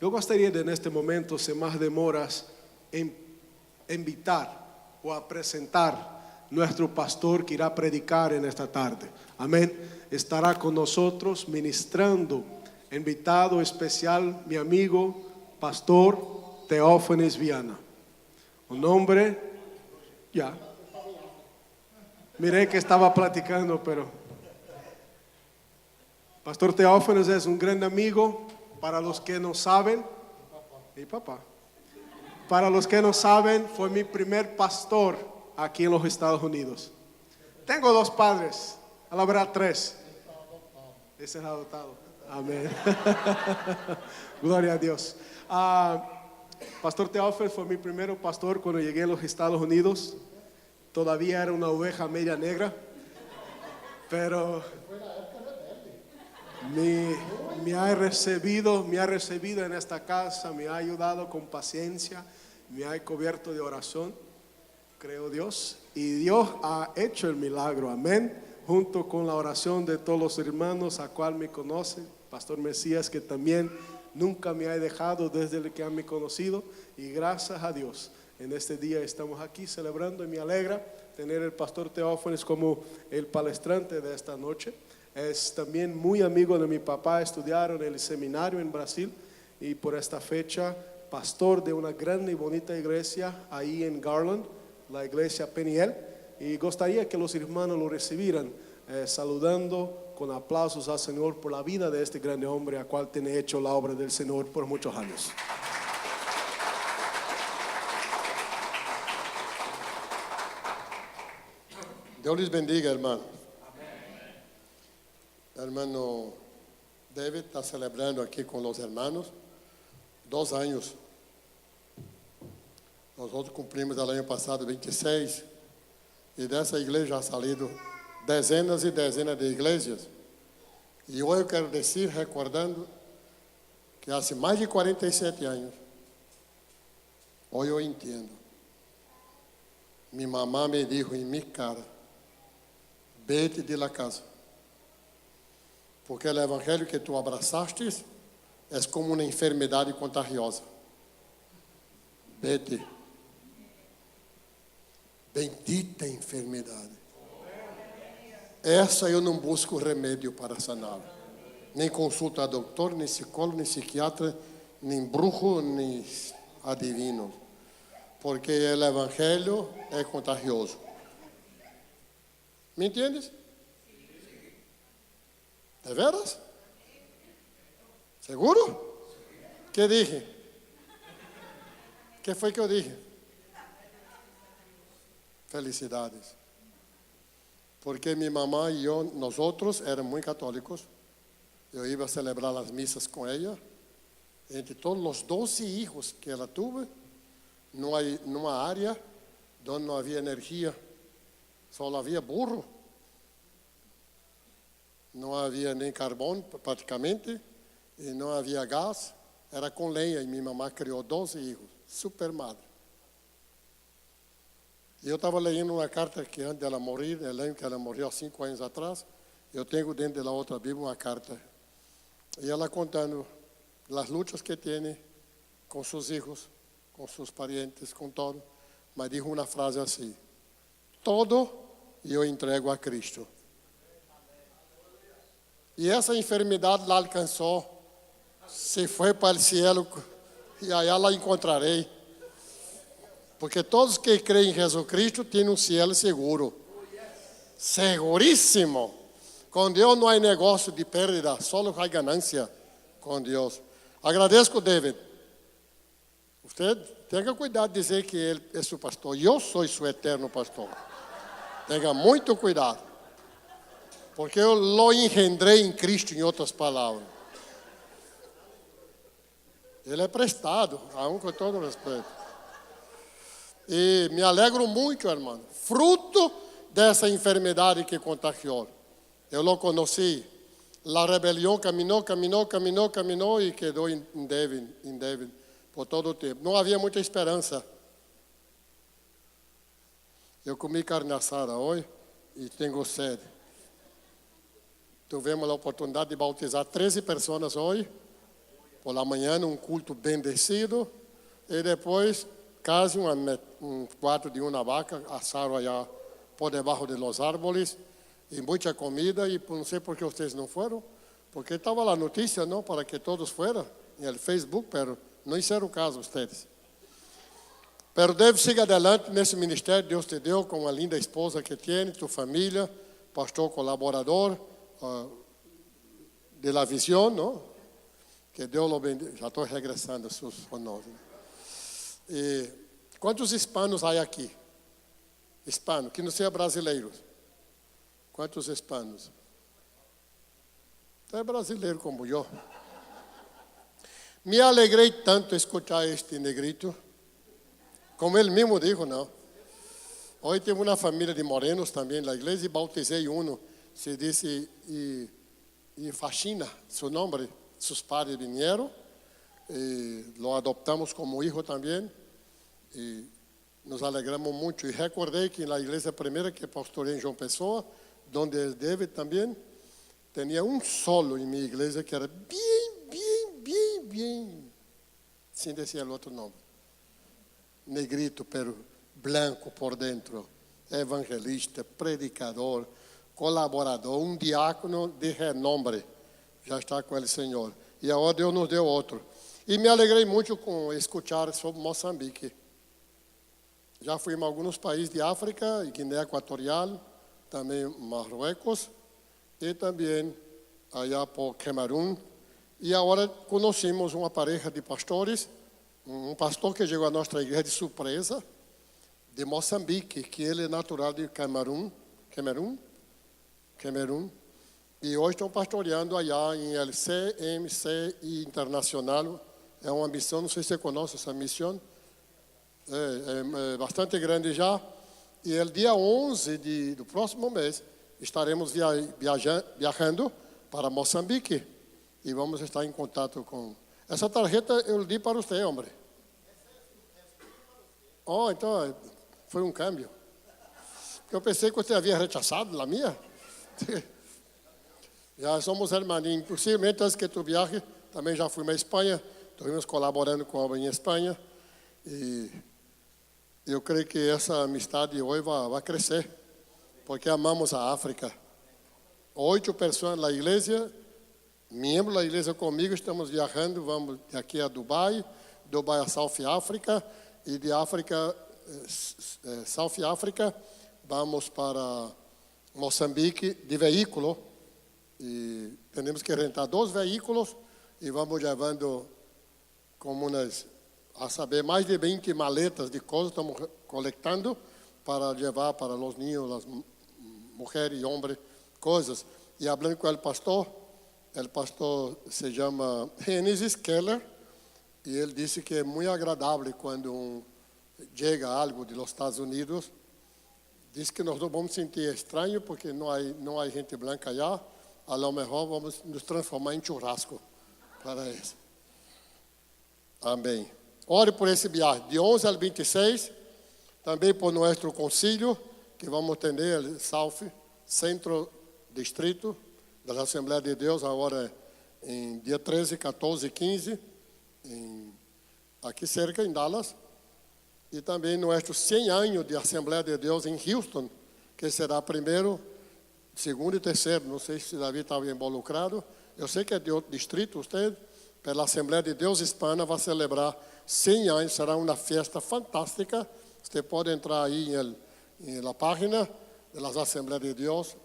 Eu gostaria de, neste momento, sem mais demoras, invitar ou apresentar nuestro pastor que irá predicar en esta tarde. Amén. Estará con nosotros ministrando, invitado especial, mi amigo, pastor Teófanes Viana. Un hombre, ya. Miré que estaba platicando, pero Pastor Teófanes es un gran amigo. Para los que no saben, mi papá. Para los que no saben, fue mi primer pastor aquí en los Estados Unidos. Tengo dos padres, a la verdad tres. Ese es adoptado. Amén. Gloria a Dios. Pastor Teófanes fue mi primer pastor cuando llegué a los Estados Unidos. Todavía era una oveja media negra, pero me ha recibido en esta casa, me ha ayudado con paciencia, me ha cubierto de oración, creo Dios, y Dios ha hecho el milagro, amén, junto con la oración de todos los hermanos a cual me conocen, Pastor Mesías, que también nunca me ha dejado desde el que han me conocido, y gracias a Dios, en este día estamos aquí celebrando y me alegra tener el Pastor Teófanes como el palestrante de esta noche. Es también muy amigo de mi papá, estudiaron en el seminario en Brasil y por esta fecha pastor de una grande y bonita iglesia ahí en Garland, la iglesia Peniel, y gustaría que los hermanos lo recibieran saludando con aplausos al Señor por la vida de este grande hombre a cual tiene hecho la obra del Señor por muchos años. Dios les bendiga, hermano. Hermano David está celebrando aquí con los hermanos 2 años. Nosotros cumprimos el año pasado 26 y de esa iglesia ha salido dezenas y dezenas de iglesias. Y hoy yo quiero decir, recordando, que hace más de 47 años, hoy yo entiendo. Mi mamá me dijo en mi cara, vete de la casa. Porque o evangelho que tu abraçaste é como uma enfermidade contagiosa. Vete. Bendita enfermidade. Essa eu não busco remédio para saná-la. Nem consulta a doutor, nem psicólogo, nem psiquiatra, nem bruxo, nem adivino. Porque o evangelho é contagioso. Me entendes? ¿De veras? ¿Seguro? ¿Qué dije? ¿Qué fue que yo dije? Felicidades. Porque mi mamá y yo, nosotros éramos muy católicos. Yo iba a celebrar las misas con ella. Entre todos los 12 hijos que ella tuvo, no hay una área donde no había energía, solo había burro. Não havia nem carvão praticamente, e não havia gás, era com lenha, e minha mamãe criou 12 filhos, super madre. E eu estava lendo uma carta que antes dela morrer, eu lembro que ela morreu há 5 anos atrás, eu tenho dentro da outra Bíblia uma carta, e ela contando as lutas que tem com seus filhos, com seus parentes, com todo, mas dijo uma frase assim, todo eu entrego a Cristo. E essa enfermidade lá alcançou, se foi para o cielo, e aí lá encontrarei. Porque todos que creem em Jesus Cristo têm um cielo seguro. Seguríssimo. Com Deus não há negócio de pérdida, só há ganância com Deus. Agradeço, David. Você tenha cuidado de dizer que ele é seu pastor. Eu sou seu eterno pastor. Tenha muito cuidado. Porque eu lo engendrei em Cristo, em outras palavras. Ele é prestado, aún com todo respeito. E me alegro muito, irmão, fruto dessa enfermidade que contagiou. Eu lo conheci. A rebelião caminhou e quedou indébil por todo o tempo. Não havia muita esperança. Eu comi carne assada hoje e tenho sede. Tivemos a oportunidade de bautizar 13 pessoas hoje. por la manhã, um culto bendecido, e depois, quase um quarto de uma vaca, assaram allá por debaixo de los árboles, e muita comida, e não sei por que vocês não foram, porque estava lá a notícia, não, para que todos fueran, no Facebook, mas não hicieron caso vocês. Pero deve seguir adelante nesse ministério, Deus te deu, com a linda esposa que tem, tu família, pastor colaborador, de la visión, ¿no? Que Deus lo bendiga. Já estou regressando a seus honores. Quantos hispanos há aqui? Hispano, que não seja brasileiros. Quantos hispanos? Você é brasileiro como eu. Me alegrei tanto escutar este negrito. Como ele mesmo dijo, não. Hoje tem uma família de morenos também na igreja e bautizei um. Se disse e Faxina, seu nome. Sus padres vinieron, lo adoptamos como hijo también y nos alegramos mucho. Y recordé que en la iglesia primera que pastoreé en João Pessoa, donde él debe también, tenía un solo en mi iglesia que era bien, sin decir el otro nombre. Negrito, pero blanco por dentro, evangelista, predicador, colaborador, um diácono de renombre. Já está com ele, Senhor. E agora Deus nos deu outro. E me alegrei muito com escutar sobre Moçambique. Já fui em alguns países de África, Guiné Equatorial, também Marruecos, e também allá por Camerún. E agora conhecemos uma pareja de pastores, um pastor que chegou à nossa igreja de surpresa, de Moçambique, que ele é natural de Camerún. E hoje estão pastoreando allá em LCMC Internacional. É uma missão, não sei se você conhece essa missão. É bastante grande já. E o dia 11 do próximo mês estaremos viajando para Moçambique. E vamos estar em contato com... Essa tarjeta eu li para você, homem. Oh, então foi um câmbio. Eu pensei que você havia rechaçado a minha. Já somos hermaninhos, possivelmente antes que tu viaje, também já fui à Espanha, estamos colaborando com a obra em Espanha, e eu creio que essa amizade hoje vai crescer, porque amamos a África. 8 pessoas na igreja, membros da igreja comigo, estamos viajando, vamos de aqui a Dubai a South África, e de África, South África, vamos para Moçambique de veículo. E temos que rentar 2 veículos e vamos levando como a saber, mais de 20 maletas de coisas estamos coletando para levar para os ninhos, as mulheres e homens, coisas. E falando com o pastor se chama Genesis Keller, e ele disse que é muito agradável quando chega algo dos Estados Unidos. Diz que nós não vamos sentir estranho porque não há gente branca allá. A lo mejor vamos nos transformar em churrasco para isso. Amém. Ore por esse viagem, de 11 ao 26, também por nosso concílio, que vamos ter o South Centro Distrito da Assembleia de Deus, agora em dia 13, 14 e 15, aqui cerca, em Dallas. E também nosso 100 anos de Assembleia de Deus em Houston, que será primeiro, segundo e terceiro, não sei se Davi estava involucrado, eu sei que é de outro distrito, você, pela Assembleia de Deus Hispana, vai celebrar 100 anos, será uma festa fantástica, você pode entrar aí na página das Assembleias de Deus,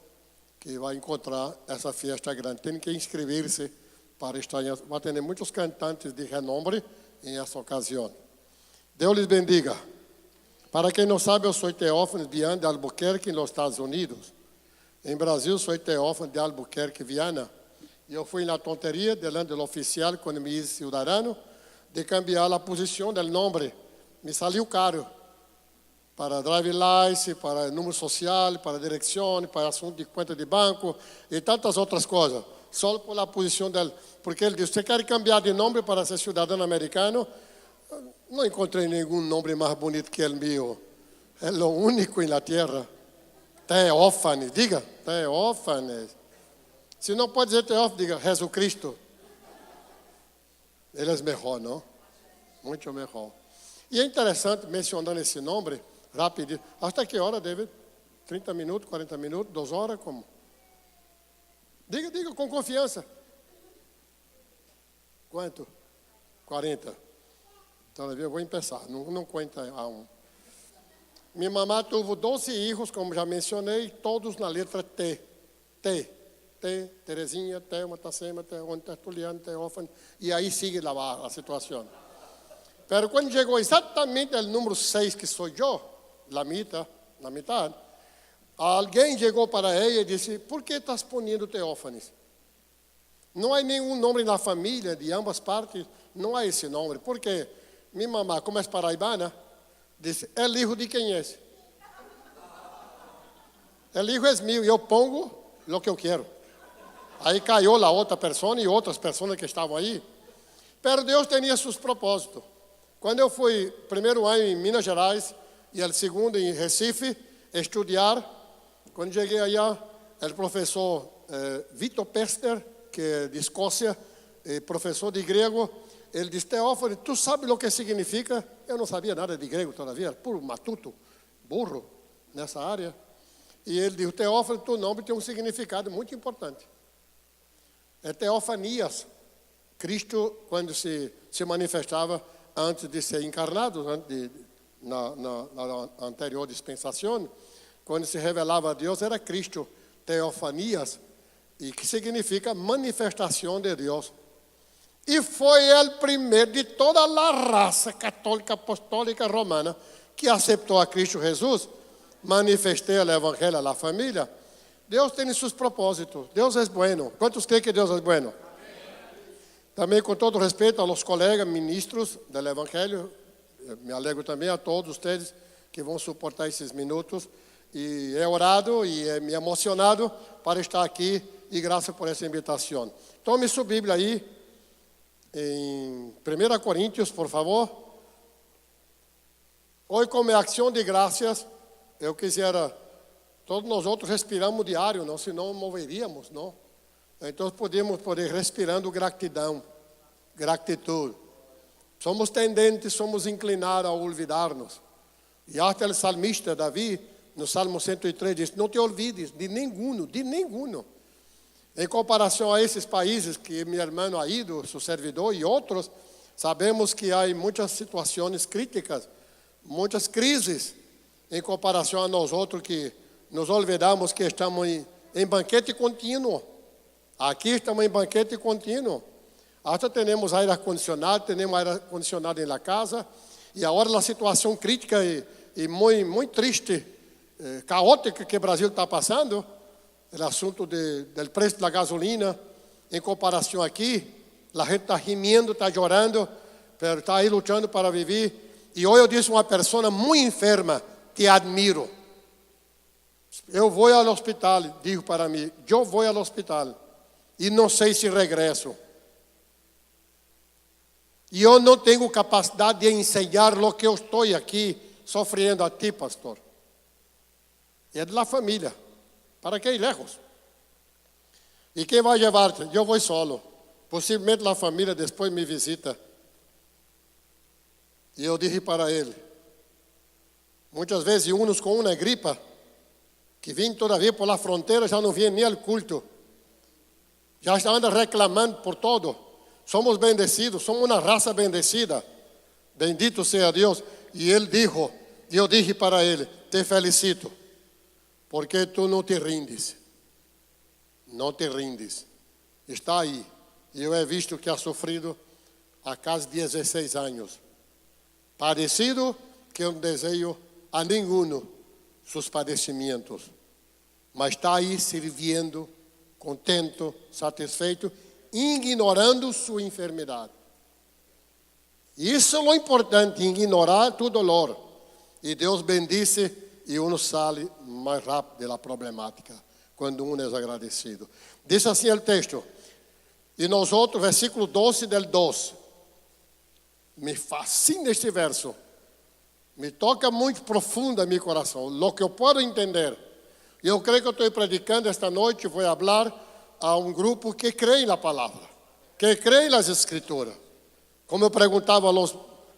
que vai encontrar essa festa grande, tem que inscrever-se para estar, vai ter muitos cantantes de renombre em essa ocasião. Deus lhes bendiga. Para quem não sabe, eu sou Teófanes Viana de Albuquerque, nos Estados Unidos. Em Brasil, sou Teófanes de Albuquerque, Viana. E eu fui na tonteria, delante do oficial, quando me hice ciudadano, de cambiar a posição do nome. Me saiu caro. Para drive license, para número social, para direção, para assunto de conta de banco e tantas outras coisas. Só por a posição dele. Porque ele disse, você quer cambiar de nome para ser cidadão americano? Não encontrei nenhum nome mais bonito que o meu. É o único na terra. Teófanes, diga, Teófanes. Se não pode dizer Teófanes, diga Jesus Cristo. Ele é melhor, não? Muito melhor. E é interessante, mencionando esse nome, rapidinho. Hasta que hora, David? 30 minutos, 40 minutos, 2 horas, como? Diga com confiança. Quanto? 40. Então, eu vou começar, não conta a um. Minha mamãe teve 12 filhos, como já mencionei, todos na letra T. T, Terezinha, Thelma, Tacema, Tertuliano, Teófano, e aí sigue a situação. Mas quando chegou exatamente o número 6, que sou eu, na mitad, alguém chegou para ela e disse: por que estás ponindo Teófanes? Não há nenhum nome na família, de ambas partes, não há esse nome. Porque minha mamãe, como é paraibana, disse: é filho de quem é? É filho é meu, e eu pongo o que eu quero. Aí caiu a outra pessoa e outras pessoas que estavam aí. Mas Deus tinha seus propósitos. Quando eu fui primeiro ano em Minas Gerais e o segundo em Recife, estudar, quando cheguei allá, o professor Vitor Pester, que é de Escócia, professor de grego, ele disse: Teófano, tu sabes o que significa? Eu não sabia nada de grego todavia, puro matuto, burro nessa área. E ele disse: Teófano, teu nome tem um significado muito importante. É Teofanias. Cristo, quando se manifestava antes de ser encarnado, na anterior dispensação, quando se revelava a Deus, era Cristo, Teofanias, e que significa manifestação de Deus. E foi o primeiro de toda a raça católica, apostólica, romana, que aceitou a Cristo Jesus, manifestou o Evangelho à família. Deus tem seus propósitos, Deus é bueno. Quantos creem que Deus é bueno? Também, com todo respeito aos colegas ministros do Evangelho, me alegro também a todos vocês que vão suportar esses minutos. E é orado e me emocionado para estar aqui e graças por essa invitação. Tome sua Bíblia aí, em 1 Coríntios, por favor. Hoje, como é ação de graças, eu quisera, todos nós outros respiramos diário, não, senão moveríamos, não? Então podemos poder respirando gratidão, gratitude. Somos tendentes, somos inclinados a olvidar-nos. E até o salmista Davi, no Salmo 103, diz: não te olvides de nenhum. Em comparação a esses países que meu irmão ha ido, seu servidor e outros, sabemos que há muitas situações críticas, muitas crises, em comparação a nós outros que nos olvidamos que estamos em banquete contínuo. Aqui estamos em banquete contínuo. Até temos ar-condicionado, na casa, e agora a situação crítica e muito triste, caótica que o Brasil está passando, o assunto do preço da gasolina, em comparação aqui, a gente está rimindo, está chorando, está aí lutando para viver. E hoje eu disse a uma pessoa muito enferma: te admiro. Eu vou ao hospital, digo para mim, eu vou ao hospital e não sei se regresso. E eu não tenho capacidade de ensinar o que eu estou aqui sofrendo a ti, pastor. É da família. Para que ir lejos? E quem vai levar-te? Eu vou solo. Possivelmente a família depois me visita. E eu disse para ele, muitas vezes uns com uma gripa, que vêm todavia por la fronteira, já não vêm nem ao culto. Já andam reclamando por todo. Somos bendecidos, somos uma raça bendecida. Bendito seja Deus. E ele dijo, eu disse para ele: te felicito, porque tu não te rindes. Não te rindes. Está aí. E eu he visto que ha sofrido há quase 16 anos. Parecido que eu não desejo a nenhum seus padecimentos. Mas está aí servindo, contento, satisfeito, ignorando sua enfermidade. Isso é o importante, ignorar tu dolor. E Deus bendice e uno sai mais rápido da problemática, quando uno é agradecido. Diz assim o texto, e nós outros, versículo 12 del 2. Me fascina este verso. Me toca muito profundo em meu coração. O que eu posso entender. Eu creio que eu estou predicando esta noite, vou falar a um grupo que crê na palavra, que crê nas escrituras. Como eu perguntava aos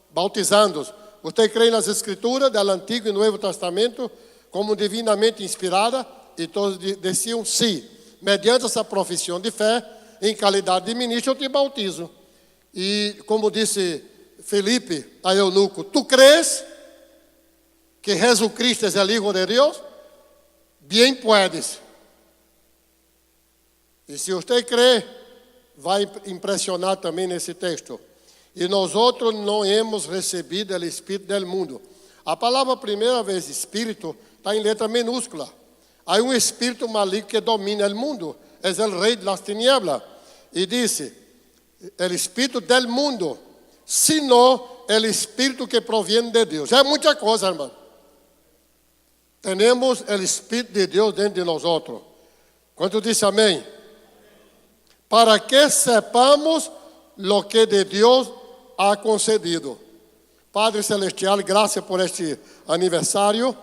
bautizandos, você crê nas escrituras do Antigo e Novo Testamento como divinamente inspirada? E todos diziam sim. Mediante essa profissão de fé, em qualidade de ministro, eu te bautizo. E como disse Felipe a eunuco, tu crês que Jesus Cristo é o Hijo de Deus? Bien puedes. E se você crê, vai impressionar também nesse texto. E nós outros não hemos recebido o Espírito do mundo. A palavra primeira vez Espírito está em letra minúscula. Há um espírito maligno que domina o mundo. É o rei das tinieblas. E disse, o Espírito do mundo, sino o Espírito que provém de Deus. É muita coisa, irmão. Temos o Espírito de Deus dentro de nós outros. Quanto disse amém? Para que sepamos lo que de Deus ha concedido. Padre Celestial, graças por este aniversário,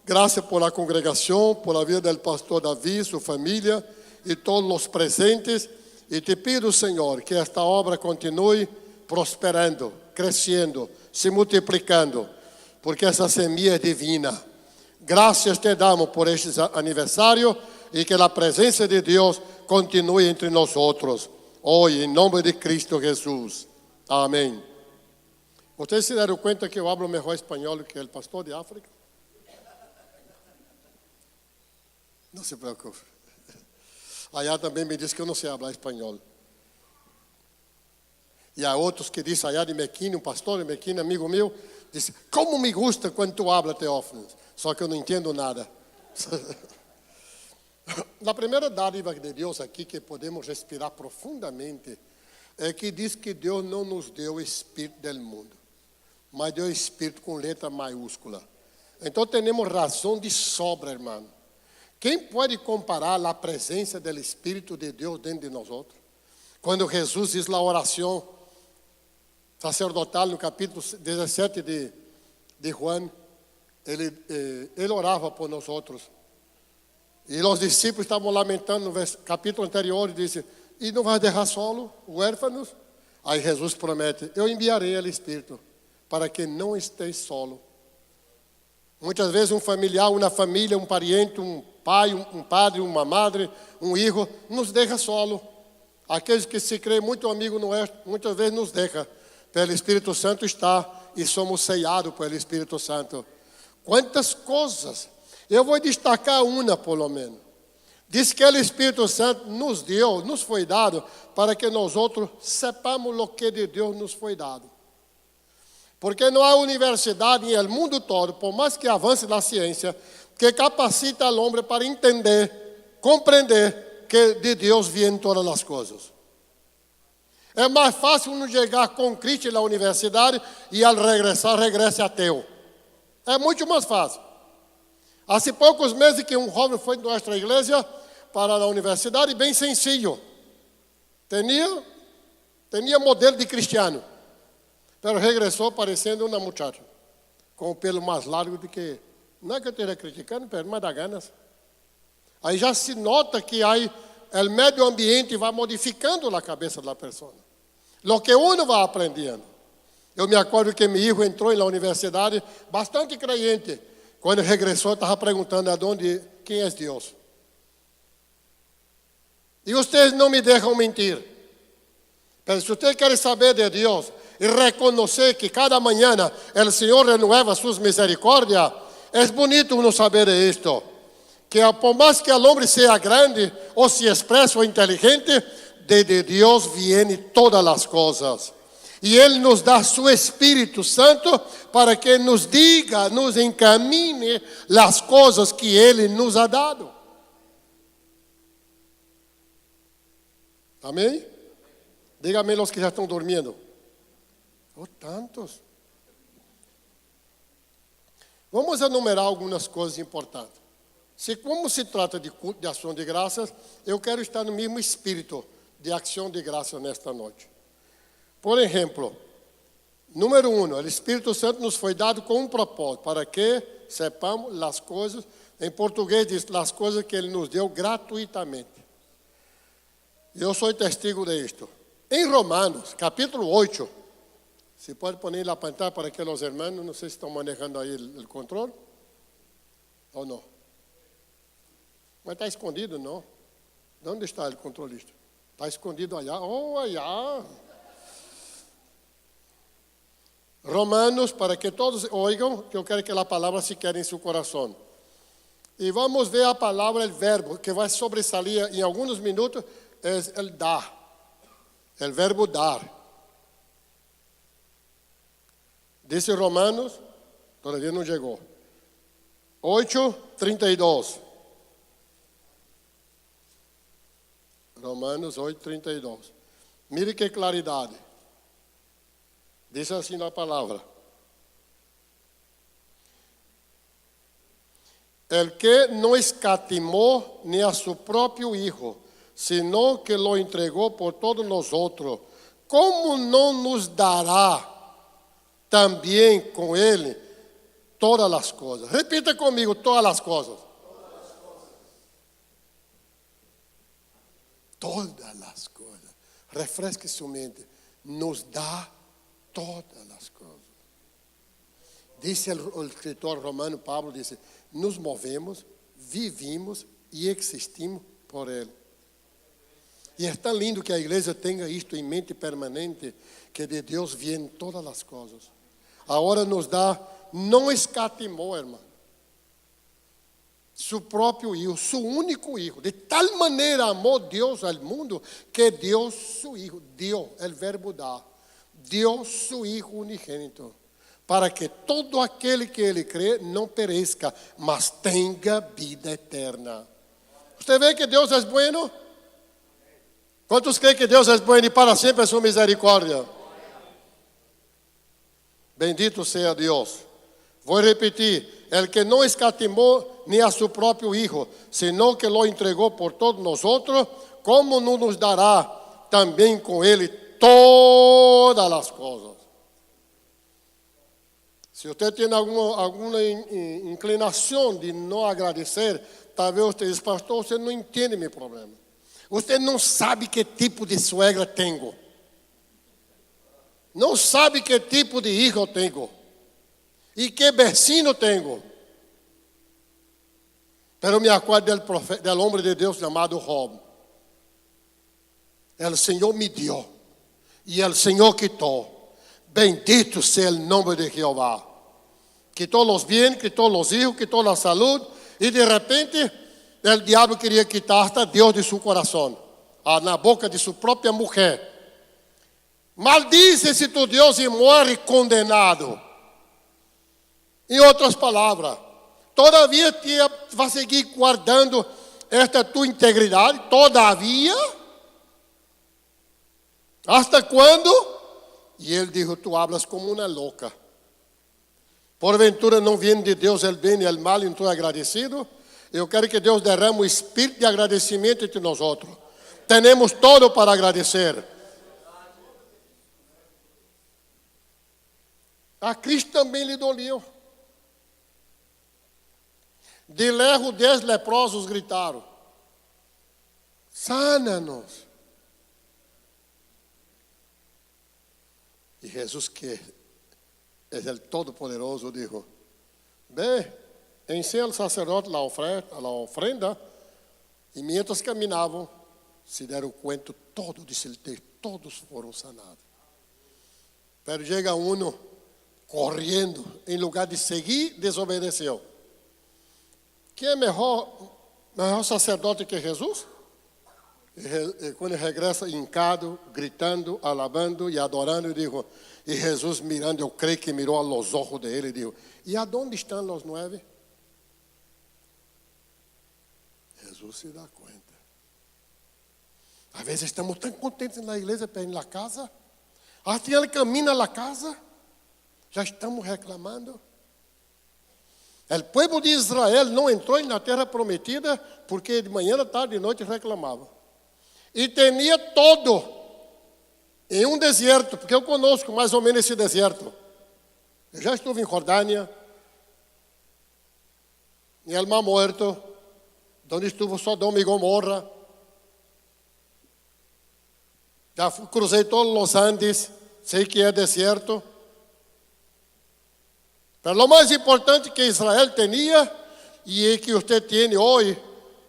graças por a congregação, por a vida do pastor Davi, sua família e todos os presentes. E te pido, Senhor, que esta obra continue prosperando, crescendo, se multiplicando, porque essa semente é divina. Graças te damos por este aniversário e que a presença de Deus continue entre nós outros. Hoje, em nome de Cristo Jesus. Amém. Vocês se deram conta que eu hablo melhor espanhol que o pastor de África? Não se preocupe. Allá também me diz que eu não sei falar espanhol. E há outros que dizem allá de Mequina, um pastor de Mequina, amigo meu, disse, como me gusta quando tu habla, Teófilo. Só que eu não entendo nada. A primeira dádiva de Deus aqui, que podemos respirar profundamente, é que diz que Deus não nos deu o Espírito do mundo, mas deu o Espírito com letra maiúscula. Então, temos razão de sobra, irmão. Quem pode comparar a presença do Espírito de Deus dentro de nós outros? Quando Jesus diz a oração sacerdotal no capítulo 17 de Juan, ele orava por nós outros. E os discípulos estavam lamentando no capítulo anterior e disse, e não vai deixar solo, huérfanos? Aí Jesus promete, eu enviarei o Espírito para que não esteja solo. Muitas vezes um familiar, uma família, um parente, um pai, um padre, uma madre, um filho, nos deixa solo. Aqueles que se creem muito amigo nosso, muitas vezes nos deixa. Pelo Espírito Santo está e somos ceados pelo Espírito Santo. Quantas coisas! Eu vou destacar uma, pelo menos. Diz que o Espírito Santo nos deu, nos foi dado, para que nós outros sepamos o que de Deus nos foi dado. Porque não há universidade no mundo todo, por mais que avance na ciência, que capacita o homem para entender, compreender que de Deus vêm todas as coisas. É mais fácil não chegar com Cristo na universidade e ao regressar, regresse ateu. É muito mais fácil. Há poucos meses que um jovem foi de nossa igreja para a universidade, bem sencillo. Tinha modelo de cristiano, mas regressou parecendo uma muchacha, com o pelo mais largo do que... Não é que eu esteja criticando, mas dá ganas. Aí já se nota que aí o meio ambiente vai modificando a cabeça da pessoa. O que uno vai aprendendo. Eu me acordo que meu filho entrou na universidade bastante crente. Quando regressou, estava perguntando quem é Deus. E vocês não me deixam mentir. Mas se vocês querem saber de Deus e reconhecer que cada manhã o Senhor renueva suas misericórdias, é bonito uno saber isto. Que por mais que o homem seja grande, ou se expresse ou inteligente, de Deus vêm todas as coisas. E Ele nos dá seu Espírito Santo para que nos diga, nos encamine as coisas que Ele nos ha dado. Amém? Dígame os que já estão dormindo. Oh, tantos. Vamos enumerar algumas coisas importantes. Como se trata de culto de ação de graças, eu quero estar no mesmo espírito de ação de graças nesta noite. Por exemplo, número 1, o Espírito Santo nos foi dado com um propósito, para que sepamos as coisas, em português diz, as coisas que Ele nos deu gratuitamente. Eu sou testigo disto. Em Romanos, capítulo 8, Se pode pôr na pantalla para que os irmãos, não sei se estão manejando aí o controle ou não. Mas está escondido, não? De onde está o controlista? Está escondido allá. Oh, allá. Romanos, para que todos oigam, que eu quero que a palavra se quede em seu coração. E vamos ver a palavra, o verbo, que vai sobressalir em alguns minutos, é o dar. O verbo dar. Dice Romanos, todavía não chegou. 8:32. Romanos 8:32. Mire que claridade. Diz assim na palavra: el que não escatimou nem a su próprio Hijo, sino que lo entregou por todos nós outros, como não nos dará também com ele todas as coisas? Repita comigo: todas as coisas. Todas as coisas. Refresque sua mente. Nos dá todas as coisas. Disse o escritor romano Pablo, disse: nos movemos, vivimos e existimos por Ele. E é tão lindo que a igreja tenha isto em mente permanente, que de Deus vêm todas as coisas. Agora nos dá, não escatimou, irmão, seu próprio Hijo, seu único Hijo. De tal maneira amou Deus ao mundo, que deu seu Hijo, deu, o verbo dar, deu seu Hijo unigênito, para que todo aquele que Ele crê não pereça, mas tenha vida eterna. Você vê que Deus é bueno? Quantos creem que Deus é bueno e para sempre é sua misericórdia? Bendito seja Deus. Vou repetir: el que não escatimou nem a seu próprio Hijo, senão que lo entregou por todos nós outros, como não nos dará também com Ele todas as coisas? Se você tem alguma inclinação de não agradecer, talvez você diz: pastor, você não entende meu problema. Você não sabe que tipo de suegra tenho. Não sabe que tipo de hijo tenho. E que vecino tenho. Pero me acuerdo del hombre de Deus chamado Job. El Senhor me dio. E el Senhor quitou. Bendito sea el nombre de Jehová. Quitou os bens, quitou os hijos, quitou a saúde. E de repente, o diabo queria quitar hasta Deus de seu coração. Na boca de sua própria mulher. Maldice-se tu Deus e morre condenado. Em outras palavras, todavia vai seguir guardando esta tua integridade? Todavia? ¿Hasta quando? E ele disse: tu hablas como uma louca. Porventura não vem de Deus o bem e o mal, então agradecido? Eu quero que Deus derrame o espírito de agradecimento entre nós outros. Temos todo para agradecer. A Cristo também lhe doliu. De lejos 10 leprosos gritaram: sana-nos. E Jesus, que é o Todo-Poderoso, disse: ve, ensina ao sacerdote a ofrenda. E mientras caminavam, se deram conta, todos foram sanados. Pero chega correndo, em lugar de seguir, desobedeceu. Quem é melhor sacerdote que Jesus? E quando ele regressa hincado, gritando, alabando e adorando, e Jesus mirando, eu creio que mirou aos olhos dele e disse: e aonde estão os 9? Jesus se dá conta. Às vezes estamos tão contentes na igreja, pero na casa, até ele camina na casa, já estamos reclamando. O povo de Israel não entrou na terra prometida porque de manhã, tarde e noite reclamava. E tinha todo em um deserto, porque eu conosco mais ou menos esse deserto. Eu já estive em Jordânia, em El Mar Muerto, onde estuvo Sodoma e Gomorra. Já cruzei todos os Andes, sei que é deserto. Mas o mais importante que Israel tinha e que você tem hoje,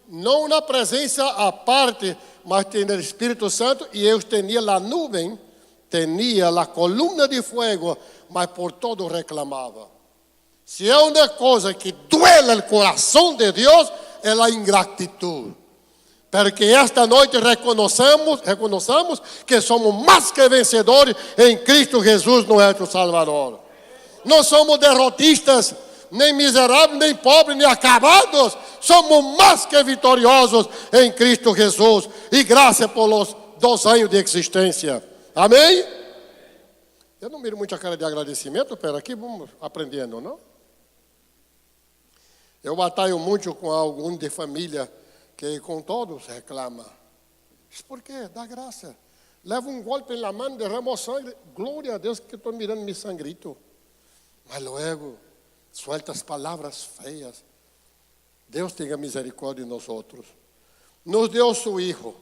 não uma presença à parte, mas tem o Espírito Santo, e eles tinham a nuvem, tinha a coluna de fogo, mas por todo reclamava. Se é uma coisa que duele o coração de Deus, é a ingratidão. Porque esta noite reconheçamos que somos mais que vencedores em Cristo Jesus, nosso Salvador. Não somos derrotistas, nem miseráveis, nem pobres, nem acabados. Somos mais que vitoriosos em Cristo Jesus. E graças pelos 2 anos de existência. Amém? Eu não miro muita cara de agradecimento, pero aqui vamos aprendendo, não? Eu batalho muito com algum de família que com todos reclama. Por quê? Dá graça. Leva um golpe na mão, derrama sangue. Glória a Deus que estou mirando meu sangrito. Mas logo, suelta as palavras feias. Deus tenha misericórdia de nós outros. Nos deu seu Hijo.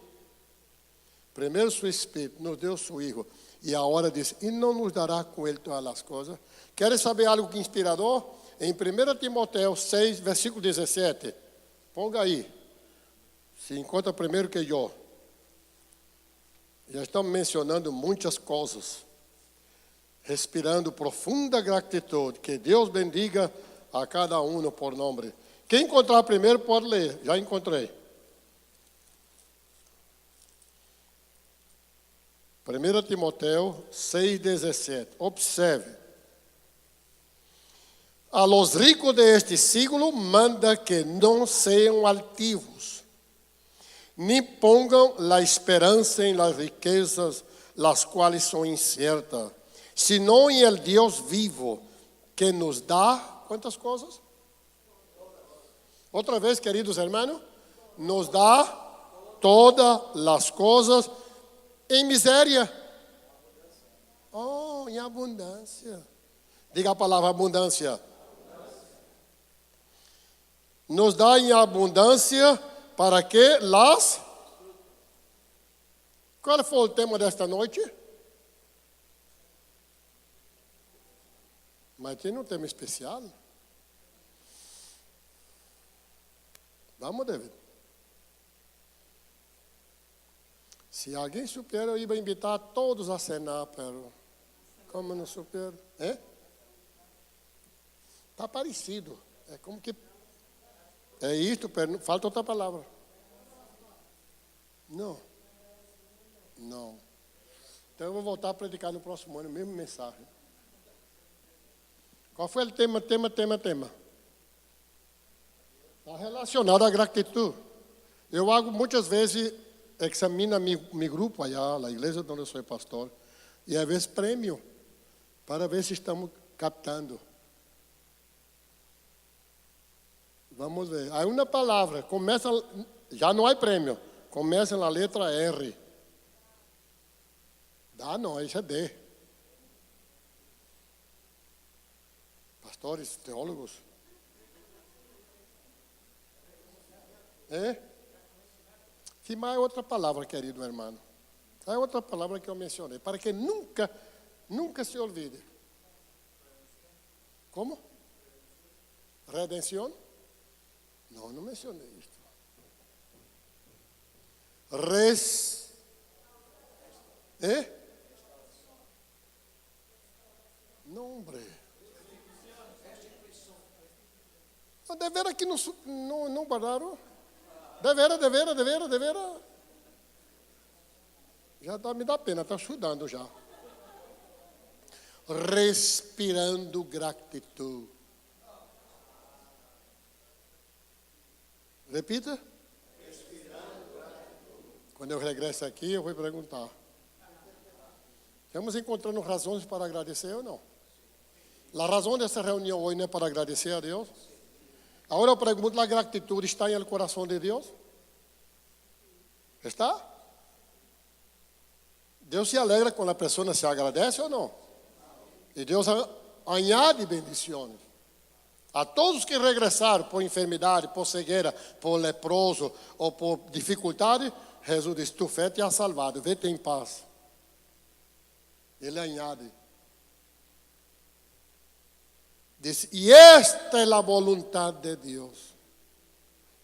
Primeiro seu Espírito, nos deu seu Hijo. E agora diz, e não nos dará com ele todas as coisas. Querem saber algo que inspirador? Em 1 Timóteo 6, versículo 17. Ponga aí. Se encontra primeiro que eu. Já estamos mencionando muitas coisas. Respirando profunda gratidão. Que Deus bendiga a cada um por nome. Quem encontrar primeiro pode ler. Já encontrei. 1 Timóteo 6,17. Observe. A los ricos de este siglo manda que não sejam altivos, nem pongan la esperança em las riquezas, las quais são inciertas, sino em el Deus vivo, que nos dá, quantas coisas? Outra vez, queridos hermanos, nos dá todas as coisas em miséria. Oh, em abundância. Diga a palavra abundância. Nos dá em abundância para que las... Qual foi o tema desta noite? Mas tem um tema especial. Vamos, David. Se alguém supera, eu ia invitar todos a cenar, pero como não supera? Está parecido. É como que... É isto, pero falta outra palavra. Não. Não. Então eu vou voltar a predicar no próximo ano, a mesma mensagem. Qual foi o tema? Está relacionado à gratidão. Eu hago muitas vezes, examino meu grupo allá, a igreja onde eu sou pastor, e às vezes prêmio, para ver se estamos captando. Vamos ver. Há uma palavra, começa, já não há prêmio, começa na letra R. Dá não, isso é D. Pastores, teólogos. Se mais outra palavra, querido irmão. Há outra palavra que eu mencionei, para que nunca se olvide. Como? Redenção? Não mencionei isto. Não, hombre. Devera que não guardaram? Devera. Já me dá pena, está estudando já. Respirando gratidão. Repita. Quando eu regresso aqui, eu vou perguntar. Estamos encontrando razões para agradecer ou não? A razão dessa reunião hoje não é para agradecer a Deus? Agora eu pergunto, a gratidão está em el coração de Deus? Está? Deus se alegra quando a pessoa se agradece ou não? E Deus añade bendições. A todos que regressaram por enfermidade, por cegueira, por leproso ou por dificuldade, Jesus diz, tu fé te ha salvado, vete em paz. ele añade. Diz, e esta é a vontade de Deus,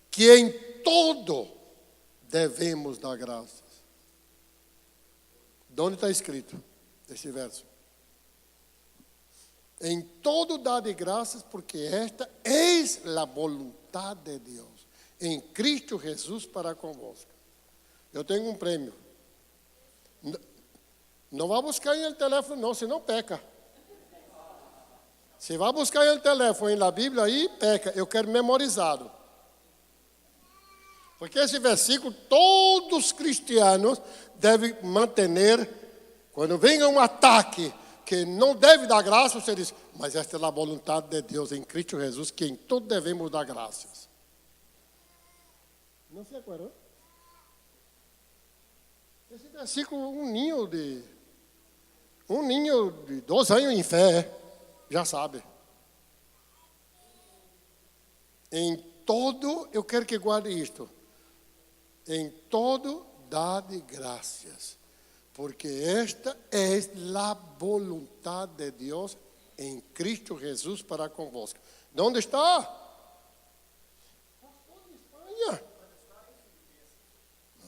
que em todo devemos dar graças. Onde está escrito esse verso? Em todo dá de graças, porque esta é a vontade de Deus, em Cristo Jesus para convosco. Eu tenho um prêmio. Não vá buscar em el teléfono, não, senão peca. Se vai buscar em el teléfono, na Bíblia, aí peca. Eu quero memorizado. Porque esse versículo, todos os cristianos devem manter, quando venha um ataque, que não deve dar graças, você diz, mas esta é a vontade de Deus em Cristo Jesus, que em tudo devemos dar graças. Não se acuerda? Esse versículo, um ninho de 2 anos em fé, já sabe. Em todo, eu quero que guarde isto. Em todo, dá de graças, porque esta é a vontade de Deus em Cristo Jesus para convosco. De onde está? Pastor de Espanha.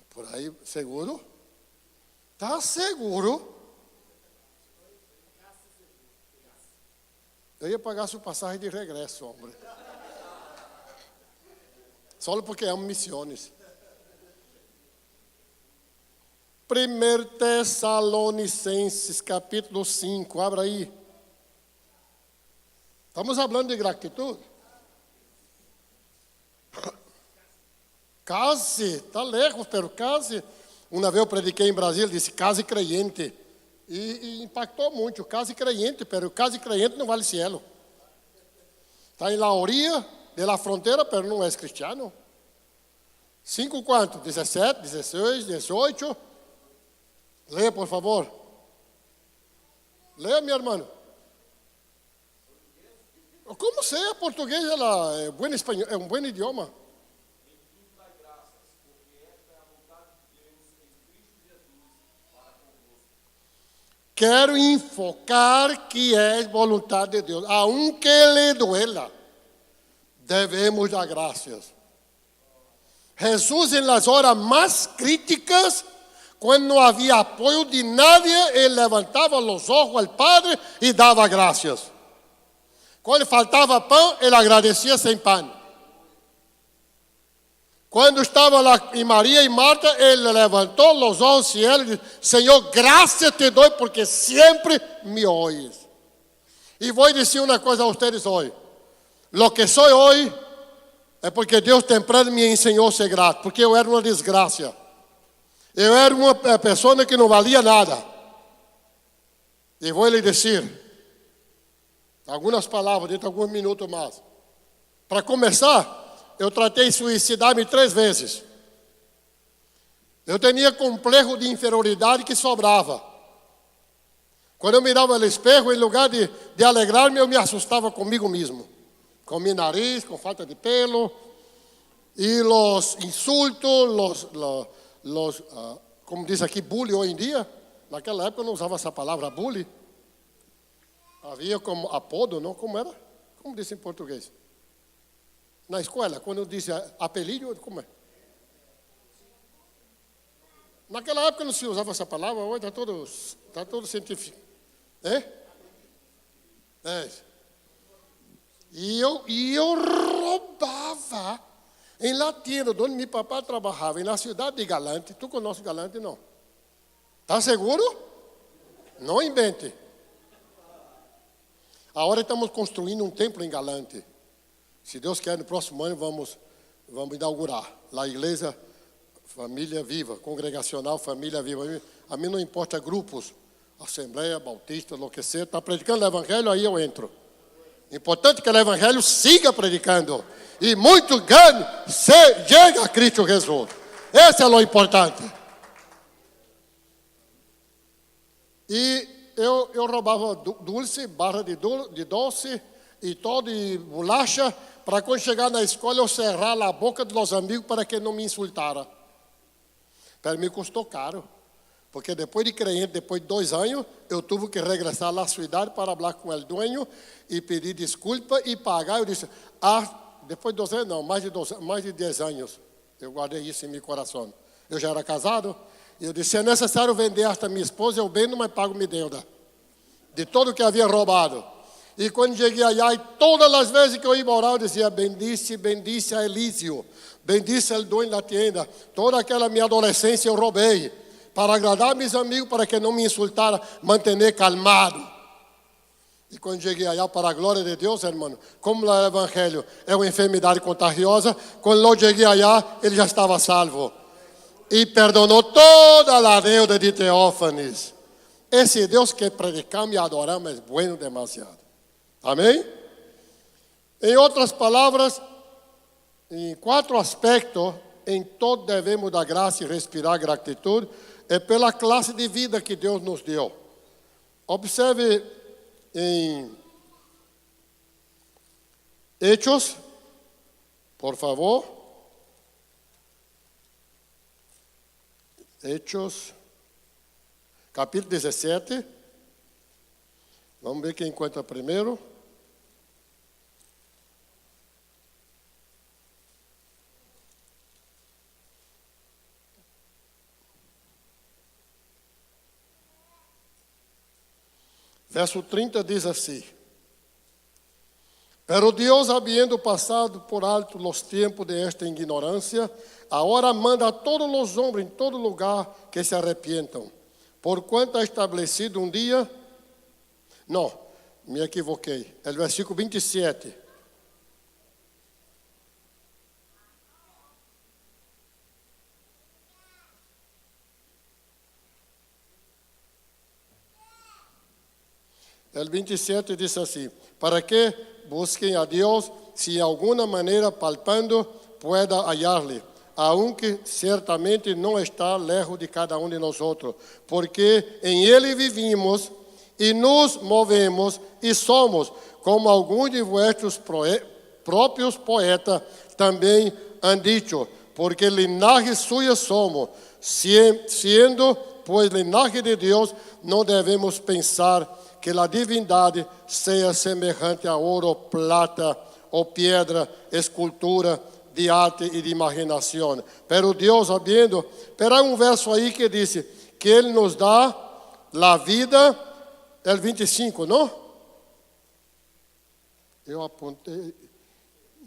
Por aí, seguro? Está seguro? Eu ia pagar sua passagem de regresso, homem. Só porque amo missões. 1 Tessalonicenses, capítulo 5, abra aí. Estamos falando de gratidão. Case, está lejos, pero case. Uma vez eu prediquei em Brasília, disse case creyente. E impactou muito, case creyente, pero case creyente não vale cielo. Está em la orilla de la frontera, pero não é cristiano. 5 quanto? 17, 16, 18. Leia, por favor. Leia, meu irmão. Como sei? Português é bom espanhol, é um bom idioma. Quero enfocar que é vontade de Deus. Aunque lhe duela, devemos dar graças. Jesus, em las horas mais críticas, quando não havia apoio de nadie, ele levantava os olhos ao Padre e dava graças. Quando faltava pão, ele agradecia sem pão. Quando estava lá em Maria e Marta, ele levantou os olhos ao céu e disse, Senhor, graças te dou porque sempre me ouves. E vou dizer uma coisa a vocês hoje. Lo que sou hoje é porque Deus temprano me ensinou a ser grato, porque eu era uma desgraça. Eu era uma pessoa que não valia nada. E vou lhe dizer algumas palavras dentro de alguns minutos mais. Para começar, eu tratei de suicidar-me 3 vezes. Eu tinha complexo de inferioridade que sobrava. Quando eu mirava no espelho, em lugar de alegrar-me, eu me assustava comigo mesmo. Com meu nariz, com falta de pelo. E os insultos, como diz aqui, bullying hoje em dia. Naquela época eu não usava essa palavra bullying. Havia como apodo, não? Como era? Como diz em português? Na escola, quando eu disse apelido, como é? Naquela época não se usava essa palavra, hoje está todo científico. É? E eu roubava em Latino, onde meu papai trabalhava, na cidade de Galante. Tu conhece Galante, não? Está seguro? Não invente. Agora estamos construindo um templo em Galante. Se Deus quer, no próximo ano vamos inaugurar a igreja Família Viva, congregacional Família Viva. A mim não importa grupos, Assembleia, Bautista, enlouquecer, está predicando o Evangelho, aí eu entro. Importante que o Evangelho siga predicando. E muito grande chegue a Cristo Jesus. Esse é o importante. E eu roubava dulce, barra de doce e todo de bolacha, para quando chegar na escola eu cerrar a boca dos amigos para que não me insultaram. Para mim custou caro. Porque depois de crente, depois de 2 anos, eu tive que regressar à cidade para falar com o dueño e pedir desculpa e pagar. Eu disse, depois de 2 anos, não, mais de 10 anos, eu guardei isso em meu coração. Eu já era casado, e eu disse, se é necessário vender esta minha esposa, eu vendo, mas pago minha deuda. De tudo que havia roubado. E quando cheguei allá, e todas as vezes que eu ia orar, eu dizia, bendice a Elísio, bendice o dono da tienda. Toda aquela minha adolescência eu roubei, para agradar meus amigos, para que não me insultaram, manter calmado. E quando cheguei allá, para a glória de Deus, irmão, como o evangelho é uma enfermidade contagiosa, quando eu cheguei allá, ele já estava salvo. E perdonou toda a deuda de Teófanes. Esse Deus que predicamos e adoramos é bueno demasiado. Amém? Em outras palavras, em 4 aspectos, em todo devemos dar graça e respirar gratidão, é pela classe de vida que Deus nos deu. Observe em Hechos, por favor. Hechos, capítulo 17. Vamos ver quem encontra primeiro. Verso 30 diz assim: Pero Deus, havendo passado por alto os tempos de esta ignorância, agora manda a todos os homens em todo lugar que se arrepientam, porquanto ha estabelecido um dia. Não, me equivoquei. É o versículo 27. El 27 diz assim: para que busquem a Deus, se de alguma maneira palpando pueda hallar-lhe, aunque certamente não está lejos de cada um de nós, porque em Ele vivimos e nos movemos e somos, como alguns de vuestros próprios poetas também han dicho, porque linaje suya somos, sendo pois linaje de Deus, não devemos pensar que a divindade seja semelhante a ouro, plata ou pedra, escultura de arte e de imaginação. Pero Deus, havendo, pero há um verso aí que diz que Ele nos dá a vida, é o 25, não? Eu apontei.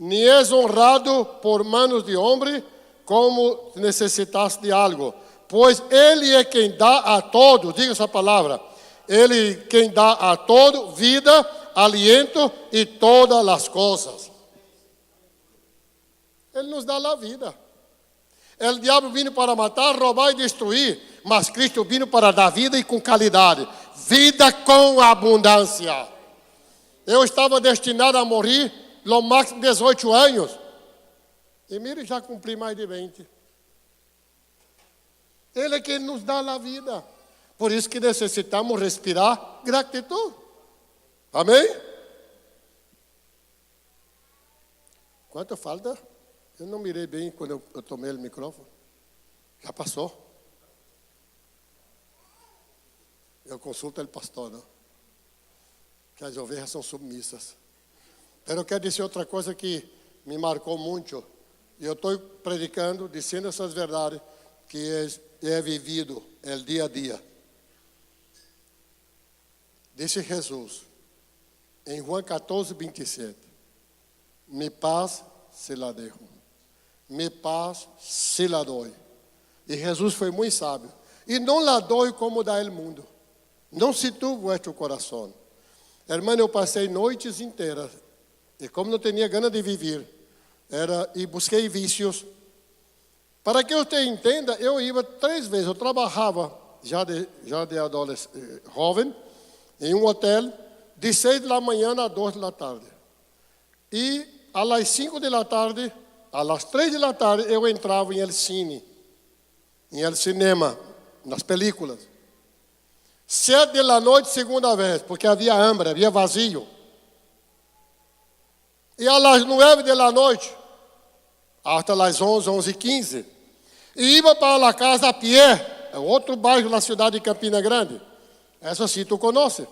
Ni és honrado por manos de homem, como necessitasse de algo, pois Ele é quem dá a todos, diga essa palavra. Ele quem dá a todo vida, aliento e todas as coisas. Ele nos dá a vida. O diabo vino para matar, roubar e destruir, mas Cristo vino para dar vida e com qualidade. Vida com abundância. Eu estava destinado a morrer no máximo 18 anos. E mire, já cumpri mais de 20. Ele é quem nos dá a vida. Por isso que necessitamos respirar gratidão. Amém? Quanto falta? Eu não mirei bem quando eu tomei o microfone. Já passou. Eu consulto o pastor, não? Que as ovelhas são submissas. Mas eu quero dizer outra coisa que me marcou muito. E eu estou predicando, dizendo essas verdades, que é vivido, é o dia a dia. Disse Jesus, em João 14, 27, mi paz se la dejo, mi paz se la doy. E Jesus foi muito sábio. E não la doy como dá o mundo. Não se turbe vuestro coração. Irmão, eu passei noites inteiras, e como não tinha ganas de viver, e busquei vícios. Para que você entenda, eu ia 3 vezes, eu trabalhava já de adolescente, jovem, em um hotel, de 6 da manhã a 2 da tarde. E às 5 da tarde, às 3 da tarde, eu entrava em el cine, em el cinema, nas películas. 7 da noite, segunda vez, porque havia hambre, havia vazio. E às 9 da noite, até às 11, 11:15, e ia para a casa a pé, é outro bairro da cidade de Campina Grande. Essa sim tu conhece.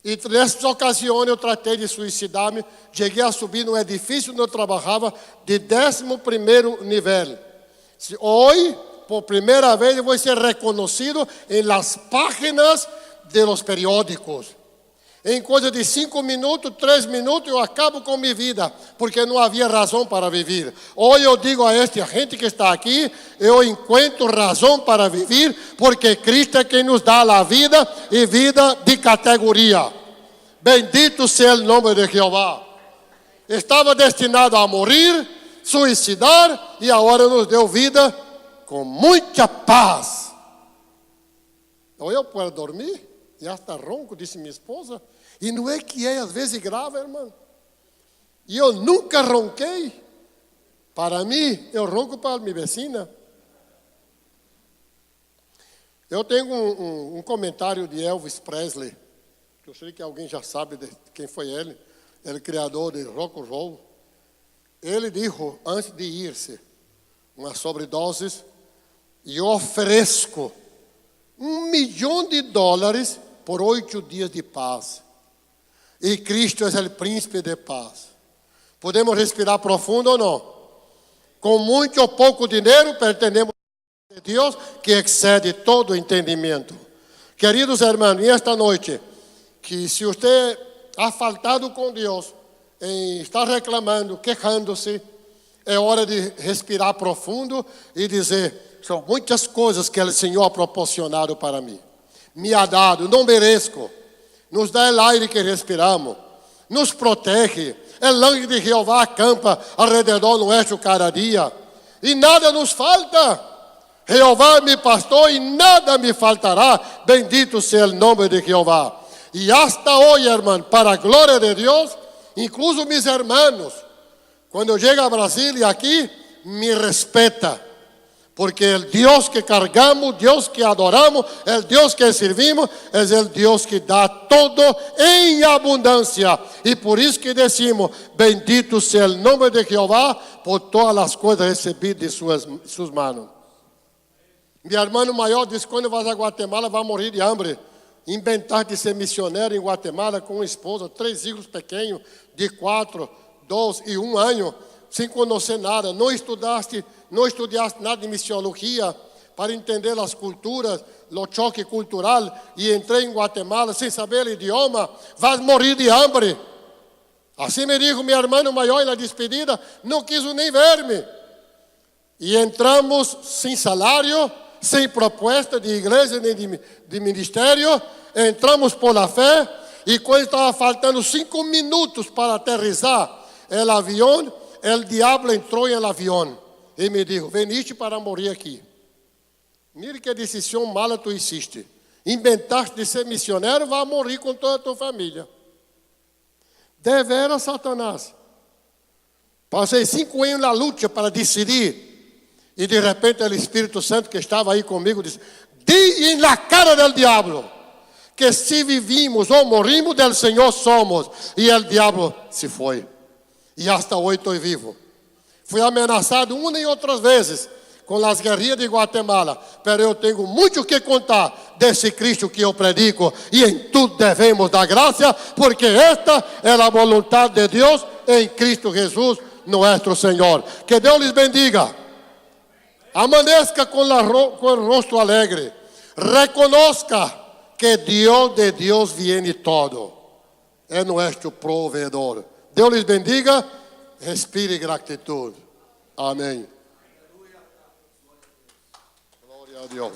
E nessas ocasiões eu tratei de suicidar-me. Cheguei a subir no edifício onde eu trabalhava, de 11º nível. Hoje, por primeira vez, eu vou ser reconhecido em las páginas de los periódicos. Em coisa de 5 minutos, 3 minutos, eu acabo com minha vida, porque não havia razão para viver. Hoje eu digo a esta gente que está aqui, eu encontro razão para viver, porque Cristo é quem nos dá a vida, e vida de categoria. Bendito seja o nome de Jeová. Estava destinado a morrer, suicidar, e agora nos deu vida com muita paz. Então eu posso dormir? Já está ronco, disse minha esposa. E não é que é às vezes grave, irmão. E eu nunca ronquei. Para mim, eu ronco para minha vecina. Eu tenho um comentário de Elvis Presley. Eu sei que alguém já sabe de quem foi ele. Ele criador de rock and roll. Ele disse, antes de ir-se, uma sobredose, e eu ofereço $1 milhão por 8 dias de paz. E Cristo é o príncipe de paz. Podemos respirar profundo ou não? Com muito ou pouco dinheiro, pertencemos a Deus que excede todo entendimento. Queridos irmãos, e esta noite, que se você ha faltado com Deus, está reclamando, queixando-se, é hora de respirar profundo e dizer, são muitas coisas que o Senhor ha proporcionado para mim. Me ha dado, não mereço. Nos dá o aire que respiramos, nos protege. O anjo de Jeová acampa ao redor nosso cada dia. E nada nos falta. Jeová é meu pastor e nada me faltará. Bendito seja o nome de Jeová. E hasta hoje, irmão, para a glória de Deus, incluso meus irmãos, quando eu chego a Brasília aqui, me respeta. Porque o Deus que cargamos, Deus que adoramos, o Deus que servimos, é o Deus que dá todo em abundância. E por isso que decimos, bendito seja o nome de Jeová, por todas as coisas recebidas de suas mãos. Meu irmão maior disse, quando vai a Guatemala, vai morrer de hambre. Inventar de ser missionário em Guatemala com uma esposa, 3 filhos pequenos, de 4, 2 e 1 ano, sem conhecer nada, não estudaste nada de missiologia para entender as culturas, o choque cultural, e entrei em Guatemala sem saber o idioma, vais morrer de hambre. Assim me dijo meu irmão maior na despedida, não quis nem ver-me. E entramos sem salário, sem proposta de igreja nem de ministério, entramos por la fé, e quando estava faltando 5 minutos para aterrissar o avião, o diabo entrou no avião e me disse, veniste para morrer aqui. Mire que decisão mala tu hiciste. Inventaste de ser missionário, vai morrer com toda a tua família. De veras, Satanás. Passei 5 anos na luta para decidir. E de repente o Espírito Santo que estava aí comigo disse, di na cara del diabo, que se vivimos ou morrimos, del Senhor somos. E o diabo se foi. E hasta hoje estou vivo. Fui ameaçado uma e outras vezes com as guerrilhas de Guatemala. Mas eu tenho muito que contar desse Cristo que eu predico. E em tudo devemos dar graça, porque esta é a vontade de Deus em Cristo Jesus, nosso Senhor. Que Deus lhes bendiga. Amanezca com o rosto alegre. Reconozca que Deus de Deus viene todo. É nosso provedor. Deus lhes bendiga, respire gratitude. Amém. Glória a Deus.